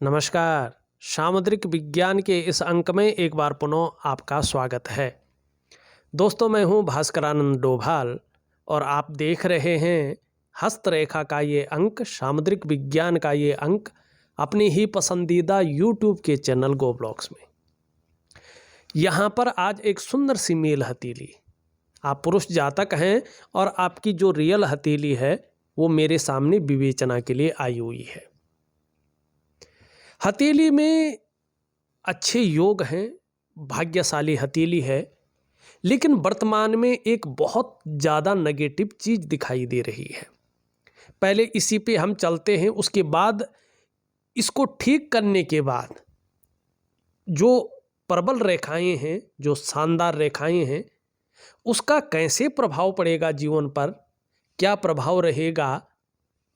नमस्कार। सामुद्रिक विज्ञान के इस अंक में एक बार पुनः आपका स्वागत है। दोस्तों, मैं हूं भास्करानंद डोभाल और आप देख रहे हैं हस्तरेखा का ये अंक, सामुद्रिक विज्ञान का ये अंक अपनी ही पसंदीदा यूट्यूब के चैनल गो ब्लॉग्स में। यहाँ पर आज एक सुंदर सी मेल हथेली, आप पुरुष जातक हैं और आपकी जो रियल हथेली है वो मेरे सामने विवेचना के लिए आई हुई है। हथेली में अच्छे योग हैं, भाग्यशाली हथेली है, लेकिन वर्तमान में एक बहुत ज़्यादा नेगेटिव चीज़ दिखाई दे रही है। पहले इसी पे हम चलते हैं, उसके बाद इसको ठीक करने के बाद जो प्रबल रेखाएं हैं, जो शानदार रेखाएं हैं, उसका कैसे प्रभाव पड़ेगा जीवन पर, क्या प्रभाव रहेगा,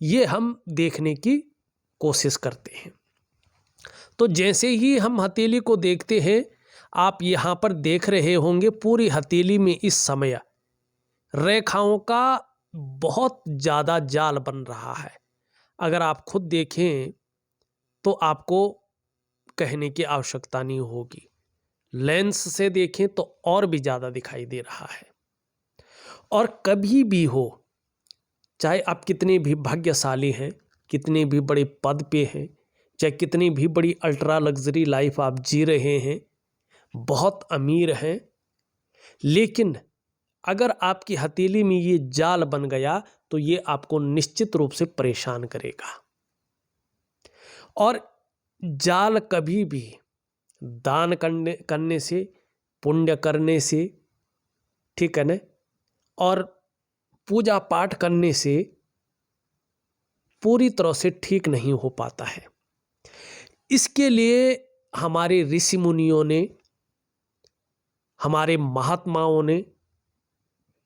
ये हम देखने की कोशिश करते हैं। तो जैसे ही हम हथेली को देखते हैं, आप यहाँ पर देख रहे होंगे पूरी हथेली में इस समय रेखाओं का बहुत ज़्यादा जाल बन रहा है। अगर आप खुद देखें तो आपको कहने की आवश्यकता नहीं होगी, लेंस से देखें तो और भी ज़्यादा दिखाई दे रहा है। और कभी भी हो, चाहे आप कितने भी भाग्यशाली हैं, कितने भी बड़े पद पे हैं, चाहे कितनी भी बड़ी अल्ट्रा लग्जरी लाइफ आप जी रहे हैं, बहुत अमीर हैं, लेकिन अगर आपकी हथेली में ये जाल बन गया तो ये आपको निश्चित रूप से परेशान करेगा। और जाल कभी भी दान करने से, पुण्य करने से, ठीक है ना, और पूजा पाठ करने से पूरी तरह से ठीक नहीं हो पाता है। इसके लिए हमारे ऋषि मुनियों ने, हमारे महात्माओं ने,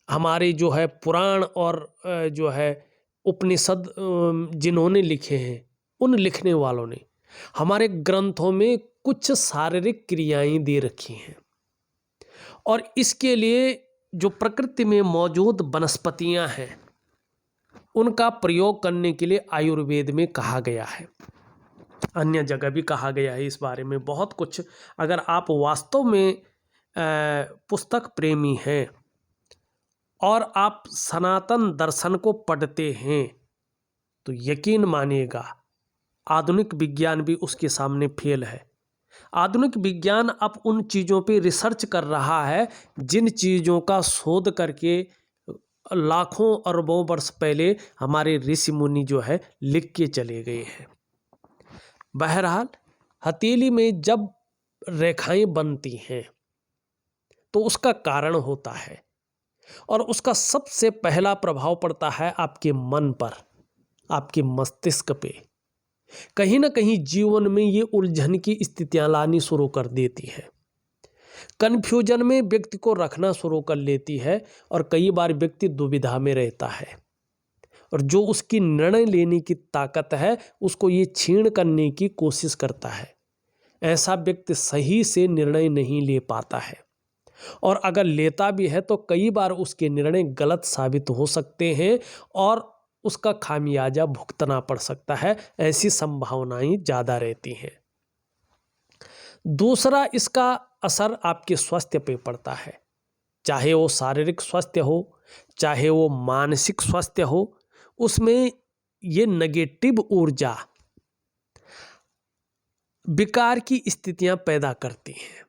हमारे जो है पुराण और जो है उपनिषद जिन्होंने लिखे हैं, उन लिखने वालों ने हमारे ग्रंथों में कुछ शारीरिक क्रियाएं दे रखी हैं। और इसके लिए जो प्रकृति में मौजूद वनस्पतियां हैं, उनका प्रयोग करने के लिए आयुर्वेद में कहा गया है, अन्य जगह भी कहा गया है। इस बारे में बहुत कुछ, अगर आप वास्तव में पुस्तक प्रेमी हैं और आप सनातन दर्शन को पढ़ते हैं तो यकीन मानिएगा आधुनिक विज्ञान भी उसके सामने फेल है। आधुनिक विज्ञान अब उन चीज़ों पे रिसर्च कर रहा है जिन चीज़ों का शोध करके लाखों अरबों वर्ष पहले हमारे ऋषि मुनि जो है लिख के चले गए हैं। बहरहाल, हथेली में जब रेखाएं बनती हैं तो उसका कारण होता है और उसका सबसे पहला प्रभाव पड़ता है आपके मन पर, आपके मस्तिष्क पे। कहीं ना कहीं जीवन में ये उलझन की स्थितियां लानी शुरू कर देती है, कन्फ्यूजन में व्यक्ति को रखना शुरू कर लेती है और कई बार व्यक्ति दुविधा में रहता है और जो उसकी निर्णय लेने की ताकत है उसको ये छीन करने की कोशिश करता है। ऐसा व्यक्ति सही से निर्णय नहीं ले पाता है और अगर लेता भी है तो कई बार उसके निर्णय गलत साबित हो सकते हैं और उसका खामियाजा भुगतना पड़ सकता है। ऐसी संभावनाएं ज़्यादा रहती हैं। दूसरा, इसका असर आपके स्वास्थ्य पे पड़ता है, चाहे वो शारीरिक स्वास्थ्य हो, चाहे वो मानसिक स्वास्थ्य हो, उसमें ये नेगेटिव ऊर्जा विकार की स्थितियां पैदा करती हैं।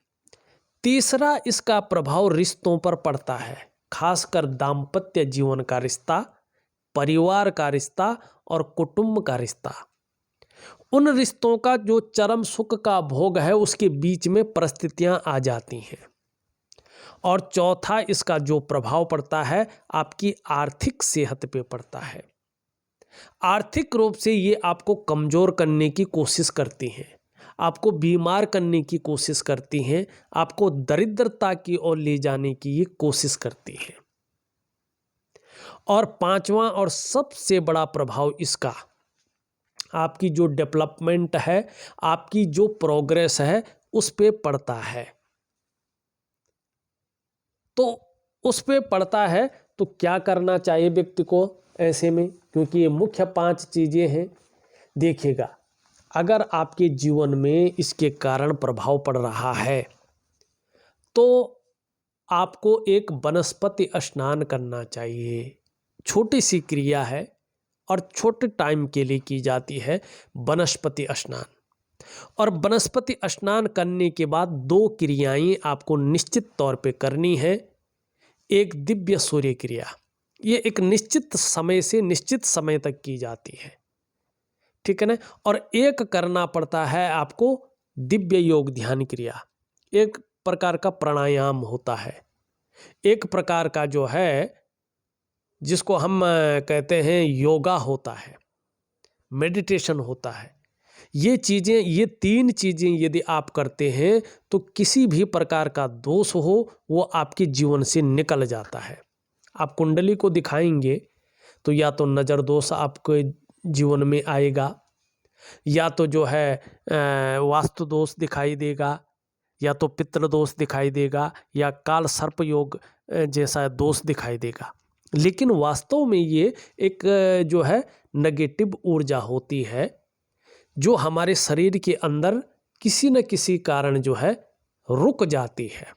तीसरा, इसका प्रभाव रिश्तों पर पड़ता है, खासकर दाम्पत्य जीवन का रिश्ता, परिवार का रिश्ता और कुटुंब का रिश्ता। उन रिश्तों का जो चरम सुख का भोग है उसके बीच में परिस्थितियां आ जाती हैं। और चौथा, इसका जो प्रभाव पड़ता है आपकी आर्थिक सेहत पे पड़ता है। आर्थिक रूप से ये आपको कमजोर करने की कोशिश करती हैं, आपको बीमार करने की कोशिश करती हैं, आपको दरिद्रता की ओर ले जाने की ये कोशिश करती हैं। और पांचवा और सबसे बड़ा प्रभाव इसका आपकी जो डेवलपमेंट है, आपकी जो प्रोग्रेस है, उस पे पड़ता है। तो उस पे पड़ता है तो क्या करना चाहिए व्यक्ति को ऐसे में, क्योंकि ये मुख्य 5 चीज़ें हैं। देखिएगा, अगर आपके जीवन में इसके कारण प्रभाव पड़ रहा है तो आपको एक वनस्पति स्नान करना चाहिए। छोटी सी क्रिया है और छोटे टाइम के लिए की जाती है वनस्पति स्नान। और वनस्पति स्नान करने के बाद 2 क्रियाएं आपको निश्चित तौर पे करनी है। एक दिव्य सूर्य क्रिया, ये एक निश्चित समय से निश्चित समय तक की जाती है, ठीक है ना। और एक करना पड़ता है आपको दिव्य योग ध्यान क्रिया, एक प्रकार का प्राणायाम होता है, एक प्रकार का जो है जिसको हम कहते हैं योगा होता है, मेडिटेशन होता है। ये चीज़ें, ये 3 चीज़ें यदि आप करते हैं तो किसी भी प्रकार का दोष हो वो आपके जीवन से निकल जाता है। आप कुंडली को दिखाएंगे तो या तो नज़र दोष आपके जीवन में आएगा, या तो जो है वास्तु दोष दिखाई देगा, या तो पितृ दोष दिखाई देगा, या काल सर्प योग जैसा दोष दिखाई देगा। लेकिन वास्तव में ये एक जो है नेगेटिव ऊर्जा होती है जो हमारे शरीर के अंदर किसी न किसी कारण जो है रुक जाती है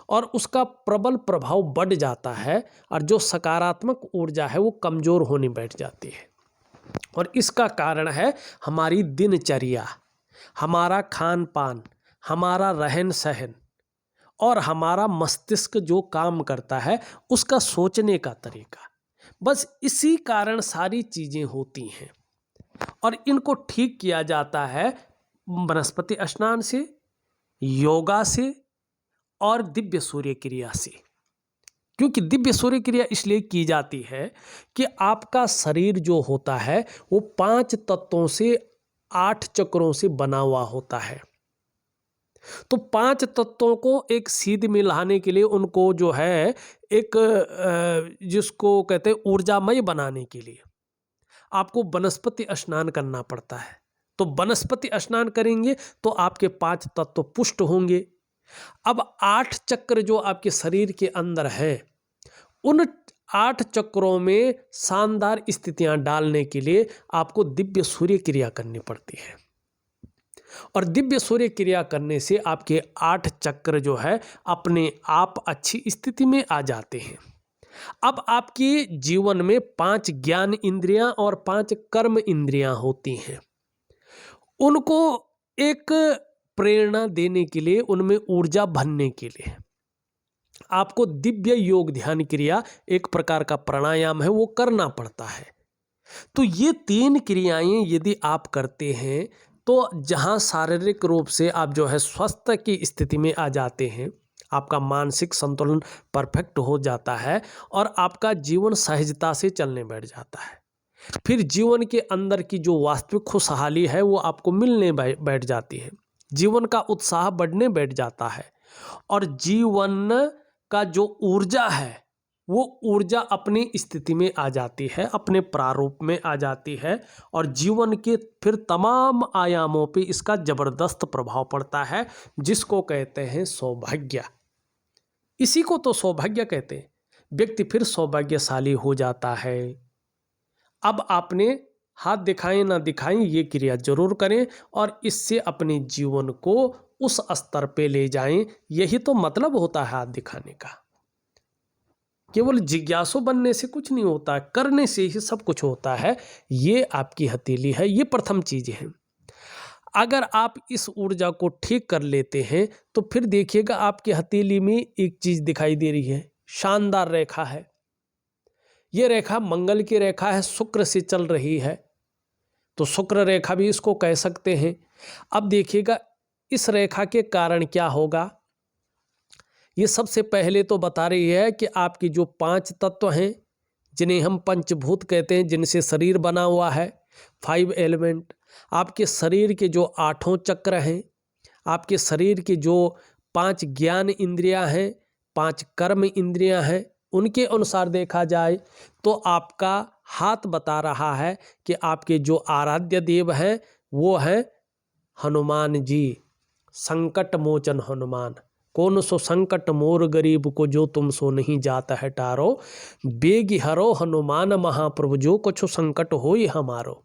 और उसका प्रबल प्रभाव बढ़ जाता है, और जो सकारात्मक ऊर्जा है वो कमज़ोर होने बैठ जाती है। और इसका कारण है हमारी दिनचर्या, हमारा खान पान, हमारा रहन सहन और हमारा मस्तिष्क जो काम करता है उसका सोचने का तरीका। बस इसी कारण सारी चीज़ें होती हैं और इनको ठीक किया जाता है वनस्पति स्नान से, योगा से और दिव्य सूर्य क्रिया से। क्योंकि दिव्य सूर्य क्रिया इसलिए की जाती है कि आपका शरीर जो होता है वो 5 तत्वों से 8 चक्रों से बना हुआ होता है। तो 5 तत्वों को एक सीध में लाने के लिए उनको जो है एक जिसको कहते हैं ऊर्जामय बनाने के लिए आपको वनस्पति स्नान करना पड़ता है। तो वनस्पति स्नान करेंगे तो आपके 5 तत्व पुष्ट होंगे। अब 8 चक्र जो आपके शरीर के अंदर हैं, उन 8 चक्रों में शानदार स्थितियां डालने के लिए आपको दिव्य सूर्य क्रिया करनी पड़ती है। और दिव्य सूर्य क्रिया करने से आपके 8 चक्र जो है अपने आप अच्छी स्थिति में आ जाते हैं। अब आपके जीवन में 5 ज्ञान इंद्रियां और 5 कर्म इंद्रियां होती हैं। उनको एक प्रेरणा देने के लिए, उनमें ऊर्जा भरने के लिए आपको दिव्य योग ध्यान क्रिया, एक प्रकार का प्राणायाम है, वो करना पड़ता है। तो ये 3 क्रियाएं यदि आप करते हैं तो जहां शारीरिक रूप से आप जो है स्वस्थ की स्थिति में आ जाते हैं, आपका मानसिक संतुलन परफेक्ट हो जाता है और आपका जीवन सहजता से चलने बैठ जाता है। फिर जीवन के अंदर की जो वास्तविक खुशहाली है वो आपको मिलने बैठ जाती है, जीवन का उत्साह बढ़ने बैठ जाता है और जीवन का जो ऊर्जा है वो ऊर्जा अपनी स्थिति में आ जाती है, अपने प्रारूप में आ जाती है और जीवन के फिर तमाम आयामों पे इसका ज़बरदस्त प्रभाव पड़ता है, जिसको कहते हैं सौभाग्य। इसी को तो सौभाग्य कहते हैं। व्यक्ति फिर सौभाग्यशाली हो जाता है। अब आपने हाथ दिखाएं ना दिखाएं ये क्रिया जरूर करें और इससे अपने जीवन को उस स्तर पे ले जाएं। यही तो मतलब होता है हाथ दिखाने का। केवल जिज्ञासु बनने से कुछ नहीं होता, करने से ही सब कुछ होता है। ये आपकी हथेली है, ये प्रथम चीज है। अगर आप इस ऊर्जा को ठीक कर लेते हैं तो फिर देखिएगा आपकी हथेली में एक चीज दिखाई दे रही है, शानदार रेखा है। ये रेखा मंगल की रेखा है, शुक्र से चल रही है, तो शुक्र रेखा भी इसको कह सकते हैं। अब देखिएगा इस रेखा के कारण क्या होगा। ये सबसे पहले तो बता रही है कि आपकी जो 5 तत्व हैं जिन्हें हम पंचभूत कहते हैं, जिनसे शरीर बना हुआ है, 5 एलिमेंट, आपके शरीर के जो 8 चक्र हैं, आपके शरीर के जो 5 ज्ञान इंद्रियां हैं, 5 कर्म इंद्रियां हैं, उनके अनुसार देखा जाए तो आपका हाथ बता रहा है कि आपके जो आराध्य देव हैं वो हैं हनुमान जी, संकट मोचन हनुमान। कौन सो संकट मोर गरीब को, जो तुम सो नहीं जाता है टारो, बेग हरो हनुमान महाप्रभु, जो कुछ संकट होई हमारो।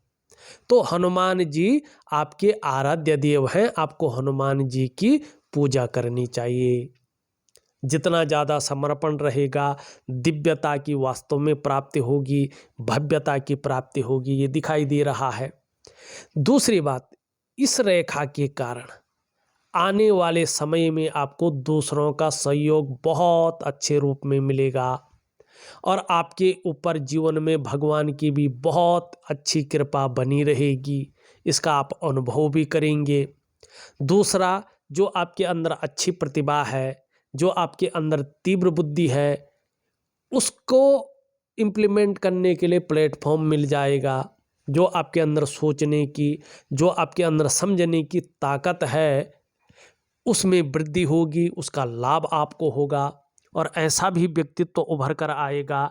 तो हनुमान जी आपके आराध्य देव हैं, आपको हनुमान जी की पूजा करनी चाहिए। जितना ज़्यादा समर्पण रहेगा, दिव्यता की वास्तव में प्राप्ति होगी, भव्यता की प्राप्ति होगी, ये दिखाई दे रहा है। दूसरी बात, इस रेखा के कारण आने वाले समय में आपको दूसरों का सहयोग बहुत अच्छे रूप में मिलेगा और आपके ऊपर जीवन में भगवान की भी बहुत अच्छी कृपा बनी रहेगी, इसका आप अनुभव भी करेंगे। दूसरा, जो आपके अंदर अच्छी प्रतिभा है, जो आपके अंदर तीव्र बुद्धि है, उसको इम्प्लीमेंट करने के लिए प्लेटफॉर्म मिल जाएगा। जो आपके अंदर सोचने की, जो आपके अंदर समझने की ताकत है, उसमें वृद्धि होगी, उसका लाभ आपको होगा और ऐसा भी व्यक्तित्व उभर कर आएगा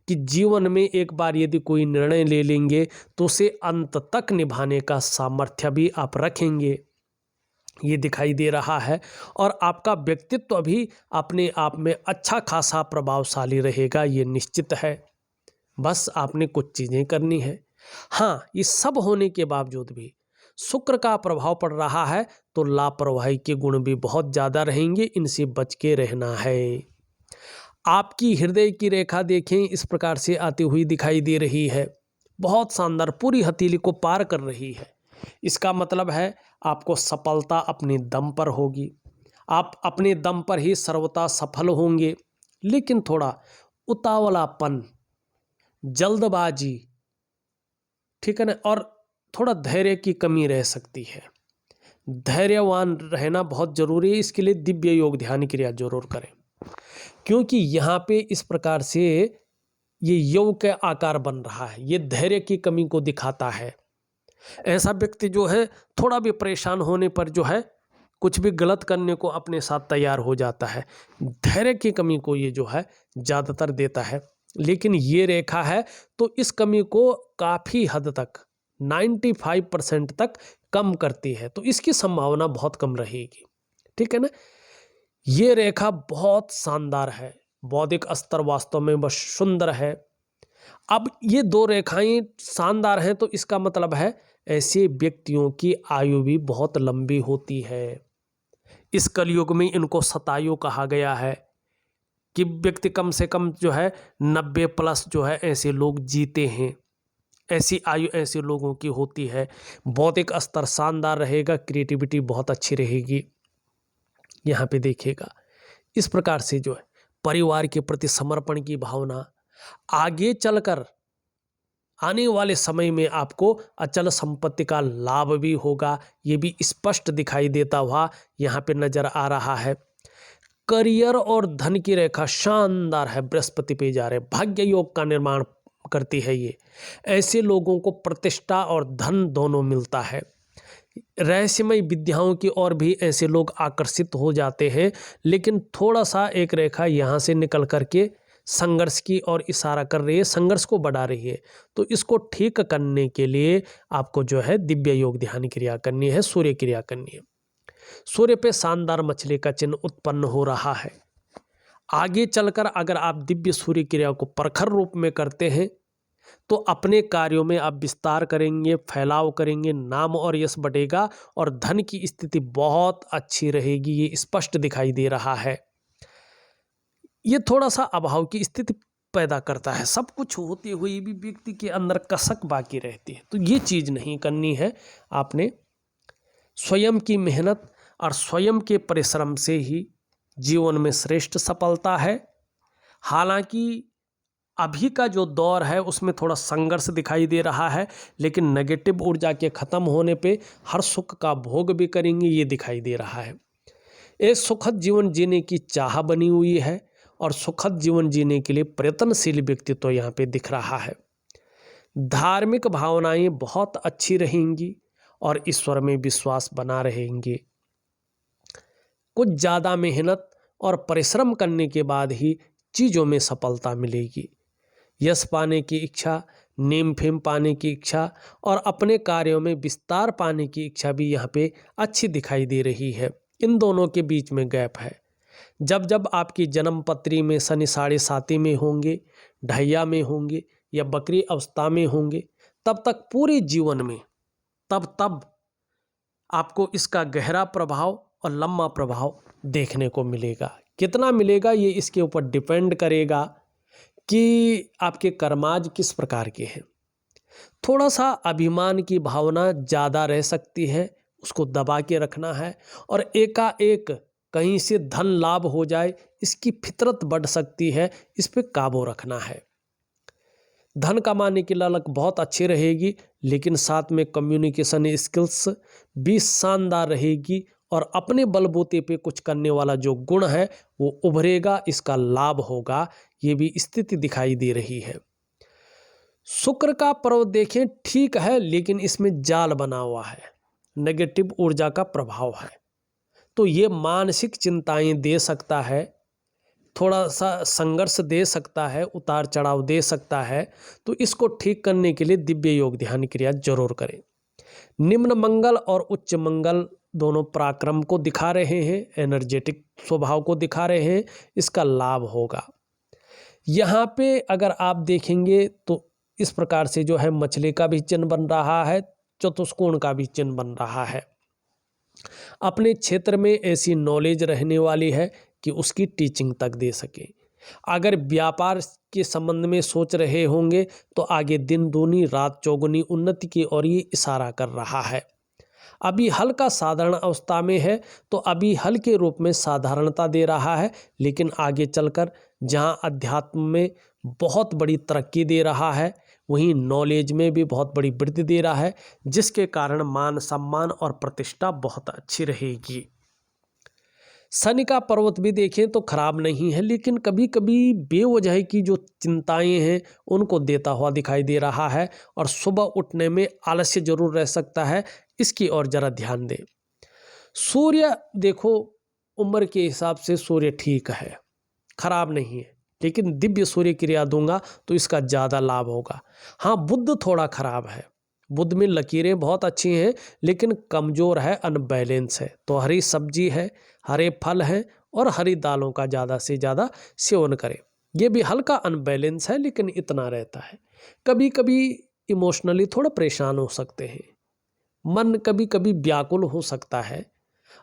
कि जीवन में एक बार यदि कोई निर्णय ले लेंगे तो उसे अंत तक निभाने का सामर्थ्य भी आप रखेंगे, ये दिखाई दे रहा है। और आपका व्यक्तित्व भी अपने आप में अच्छा खासा प्रभावशाली रहेगा, ये निश्चित है। बस आपने कुछ चीज़ें करनी है। हाँ, ये सब होने के बावजूद भी शुक्र का प्रभाव पड़ रहा है तो लापरवाही के गुण भी बहुत ज़्यादा रहेंगे, इनसे बच के रहना है। आपकी हृदय की रेखा देखें, इस प्रकार से आती हुई दिखाई दे रही है, बहुत शानदार, पूरी हथेली को पार कर रही है। इसका मतलब है आपको सफलता अपने दम पर होगी, आप अपने दम पर ही सर्वथा सफल होंगे। लेकिन थोड़ा उतावलापन, जल्दबाजी, ठीक है ना, और थोड़ा धैर्य की कमी रह सकती है। धैर्यवान रहना बहुत जरूरी है, इसके लिए दिव्य योग ध्यान क्रिया जरूर करें, क्योंकि यहाँ पे इस प्रकार से ये योग का आकार बन रहा है, ये धैर्य की कमी को दिखाता है। ऐसा व्यक्ति जो है थोड़ा भी परेशान होने पर जो है कुछ भी गलत करने को अपने साथ तैयार हो जाता है। धैर्य की कमी को ये जो है ज़्यादातर देता है, लेकिन ये रेखा है तो इस कमी को काफ़ी हद तक 95% तक कम करती है, तो इसकी संभावना बहुत कम रहेगी, ठीक है ना। ये रेखा बहुत शानदार है, बौद्धिक स्तर वास्तव में बस सुंदर है। अब ये दो रेखाएं शानदार हैं तो इसका मतलब है ऐसे व्यक्तियों की आयु भी बहुत लंबी होती है। इस कलयुग में इनको शतायु कहा गया है कि व्यक्ति कम से कम जो है 90 प्लस जो है ऐसे लोग जीते हैं, ऐसी आयु ऐसे लोगों की होती है। बौद्धिक स्तर शानदार रहेगा, क्रिएटिविटी बहुत अच्छी रहेगी। यहाँ पे देखिएगा इस प्रकार से जो है परिवार के प्रति समर्पण की भावना, आगे चलकर आने वाले समय में आपको अचल संपत्ति का लाभ भी होगा, ये भी स्पष्ट दिखाई देता हुआ यहाँ पे नजर आ रहा है। करियर और धन की रेखा शानदार है, बृहस्पति पे जा रहे, भाग्य योग का निर्माण करती है। ये ऐसे लोगों को प्रतिष्ठा और धन दोनों मिलता है। रहस्यमय विद्याओं की ओर भी ऐसे लोग आकर्षित हो जाते हैं, लेकिन थोड़ा सा एक रेखा यहाँ से निकल करके संघर्ष की ओर इशारा कर रही है, संघर्ष को बढ़ा रही है। तो इसको ठीक करने के लिए आपको जो है दिव्य योग ध्यान क्रिया करनी है, सूर्य क्रिया करनी है। सूर्य पे शानदार मछली का चिन्ह उत्पन्न हो रहा है। आगे चलकर अगर आप दिव्य सूर्य क्रिया को प्रखर रूप में करते हैं तो अपने कार्यों में आप विस्तार करेंगे, फैलाव करेंगे, नाम और यश बढ़ेगा और धन की स्थिति बहुत अच्छी रहेगी, ये स्पष्ट दिखाई दे रहा है। ये थोड़ा सा अभाव की स्थिति पैदा करता है, सब कुछ होते हुए भी व्यक्ति के अंदर कसक बाकी रहती है, तो ये चीज़ नहीं करनी है। आपने स्वयं की मेहनत और स्वयं के परिश्रम से ही जीवन में श्रेष्ठ सफलता है। हालांकि अभी का जो दौर है उसमें थोड़ा संघर्ष दिखाई दे रहा है, लेकिन नेगेटिव ऊर्जा के खत्म होने पे हर सुख का भोग भी करेंगे, ये दिखाई दे रहा है। एक सुखद जीवन जीने की चाह बनी हुई है और सुखद जीवन जीने के लिए प्रयत्नशील व्यक्तित्व तो यहाँ पे दिख रहा है। धार्मिक भावनाएं बहुत अच्छी रहेंगी और ईश्वर में विश्वास बना रहेंगे। कुछ ज़्यादा मेहनत और परिश्रम करने के बाद ही चीज़ों में सफलता मिलेगी। यश पाने की इच्छा, नेम फेम पाने की इच्छा और अपने कार्यों में विस्तार पाने की इच्छा भी यहाँ पे अच्छी दिखाई दे रही है। इन दोनों के बीच में गैप है। जब जब आपकी जन्म पत्री में शनि 7.5 में होंगे, ढैया में होंगे या बकरी अवस्था में होंगे, तब तक पूरे जीवन में तब तब आपको इसका गहरा प्रभाव और लंबा प्रभाव देखने को मिलेगा। कितना मिलेगा ये इसके ऊपर डिपेंड करेगा कि आपके कर्माज किस प्रकार के हैं। थोड़ा सा अभिमान की भावना ज़्यादा रह सकती है, उसको दबा के रखना है, और एकाएक कहीं से धन लाभ हो जाए इसकी फितरत बढ़ सकती है, इस पे काबू रखना है। धन कमाने की ललक बहुत अच्छी रहेगी, लेकिन साथ में कम्युनिकेशन स्किल्स भी शानदार रहेगी और अपने बलबूते पे कुछ करने वाला जो गुण है वो उभरेगा, इसका लाभ होगा, ये भी स्थिति दिखाई दे रही है। शुक्र का पर्व देखें ठीक है, लेकिन इसमें जाल बना हुआ है, नेगेटिव ऊर्जा का प्रभाव है, तो ये मानसिक चिंताएं दे सकता है, थोड़ा सा संघर्ष दे सकता है, उतार चढ़ाव दे सकता है। तो इसको ठीक करने के लिए दिव्य योग ध्यान क्रिया जरूर करें। निम्न मंगल और उच्च मंगल दोनों पराक्रम को दिखा रहे हैं, एनर्जेटिक स्वभाव को दिखा रहे हैं, इसका लाभ होगा। यहाँ पे अगर आप देखेंगे तो इस प्रकार से जो है मछली का भी चिन्ह बन रहा है, चतुष्कोण का भी चिन्ह बन रहा है। अपने क्षेत्र में ऐसी नॉलेज रहने वाली है कि उसकी टीचिंग तक दे सके। अगर व्यापार के संबंध में सोच रहे होंगे तो आगे दिन दूनी रात चौगुनी उन्नति की ओर ये इशारा कर रहा है। अभी हल्का साधारण अवस्था में है तो अभी हल के रूप में साधारणता दे रहा है, लेकिन आगे चलकर जहां अध्यात्म में बहुत बड़ी तरक्की दे रहा है, वहीं नॉलेज में भी बहुत बड़ी वृद्धि दे रहा है, जिसके कारण मान सम्मान और प्रतिष्ठा बहुत अच्छी रहेगी। शनि का पर्वत भी देखें तो खराब नहीं है, लेकिन कभी कभी बेवजह की जो चिंताएं हैं उनको देता हुआ दिखाई दे रहा है, और सुबह उठने में आलस्य जरूर रह सकता है, इसकी ओर जरा ध्यान दें। सूर्य देखो उम्र के हिसाब से सूर्य ठीक है, खराब नहीं है, लेकिन दिव्य सूर्य क्रिया दूंगा तो इसका ज़्यादा लाभ होगा। हाँ, बुध थोड़ा खराब है, बुध में लकीरें बहुत अच्छी हैं लेकिन कमज़ोर है, अनबैलेंस है। तो हरी सब्जी है, हरे फल हैं और हरी दालों का ज़्यादा से ज़्यादा सेवन करें। ये भी हल्का अनबैलेंस है, लेकिन इतना रहता है। कभी कभी इमोशनली थोड़ा परेशान हो सकते हैं, मन कभी कभी व्याकुल हो सकता है,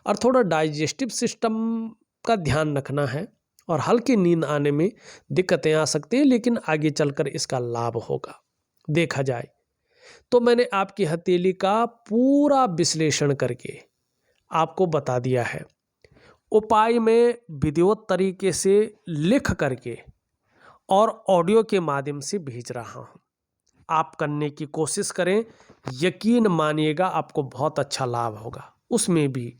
और थोड़ा डाइजेस्टिव सिस्टम का ध्यान रखना है, और हल्की नींद आने में दिक्कतें आ सकती हैं, लेकिन आगे चलकर इसका लाभ होगा। देखा जाए तो मैंने आपकी हथेली का पूरा विश्लेषण करके आपको बता दिया है। उपाय में विधिवत तरीके से लिख करके और ऑडियो के माध्यम से भेज रहा हूँ, आप करने की कोशिश करें, यकीन मानिएगा आपको बहुत अच्छा लाभ होगा। उसमें भी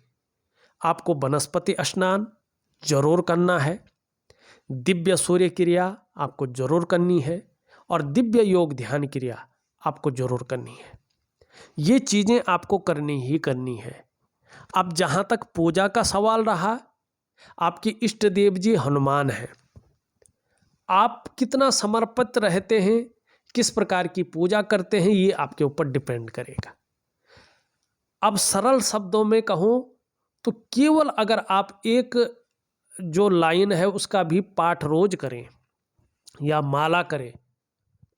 आपको वनस्पति स्नान जरूर करना है, दिव्य सूर्य क्रिया आपको जरूर करनी है, और दिव्य योग ध्यान क्रिया आपको जरूर करनी है। ये चीज़ें आपको करनी ही करनी है। अब जहाँ तक पूजा का सवाल रहा, आपकी इष्ट देव जी हनुमान हैं। आप कितना समर्पित रहते हैं, किस प्रकार की पूजा करते हैं, ये आपके ऊपर डिपेंड करेगा। अब सरल शब्दों में कहूँ तो केवल अगर आप एक जो लाइन है उसका भी पाठ रोज करें या माला करें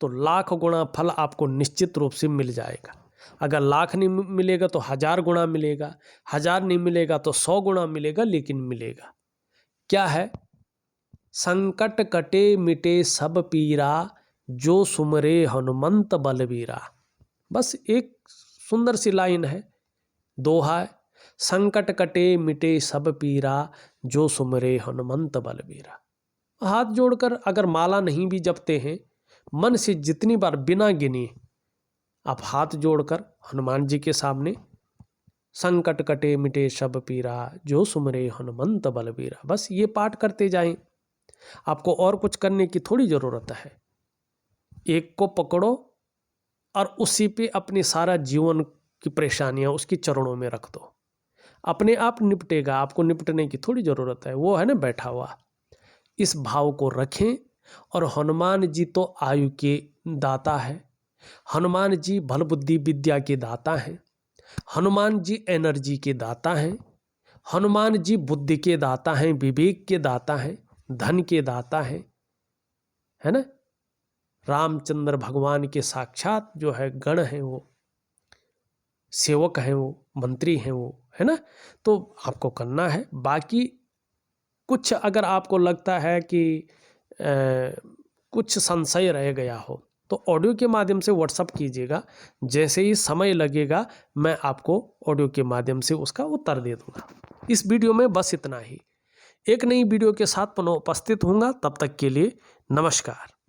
तो लाख गुना फल आपको निश्चित रूप से मिल जाएगा। अगर लाख नहीं मिलेगा तो 1000 गुना मिलेगा, 1000 नहीं मिलेगा तो 100 गुना मिलेगा, लेकिन मिलेगा। क्या है? संकट कटे मिटे सब पीरा, जो सुमरे हनुमंत बलबीरा। बस एक सुंदर सी लाइन है, दोहा है, संकट कटे मिटे सब पीरा, जो सुमरे हनुमंत बलबीरा। हाथ जोड़कर अगर माला नहीं भी जपते हैं, मन से जितनी बार बिना गिने आप हाथ जोड़कर हनुमान जी के सामने, संकट कटे मिटे सब पीरा, जो सुमरे हनुमंत बलबीरा, बस ये पाठ करते जाएं। आपको और कुछ करने की थोड़ी ज़रूरत है। एक को पकड़ो और उसी पे अपनी सारा जीवन की परेशानियां उसकी चरणों में रख दो, अपने आप निपटेगा। आपको निपटने की थोड़ी ज़रूरत है, वो है ना बैठा हुआ। इस भाव को रखें। और हनुमान जी तो आयु के दाता है, हनुमान जी बल बुद्धि विद्या के दाता हैं, हनुमान जी एनर्जी के दाता हैं, हनुमान जी बुद्धि के दाता हैं, विवेक के दाता हैं, धन के दाता हैं, है ना। रामचंद्र भगवान के साक्षात जो है गण हैं वो। सेवक हैं, वो मंत्री हैं, वो है ना। तो आपको करना है। बाकी कुछ अगर आपको लगता है कि कुछ संशय रह गया हो तो ऑडियो के माध्यम से व्हाट्सअप कीजिएगा। जैसे ही समय लगेगा मैं आपको ऑडियो के माध्यम से उसका उत्तर दे दूंगा। इस वीडियो में बस इतना ही। एक नई वीडियो के साथ पुनः उपस्थित होऊंगा। तब तक के लिए नमस्कार।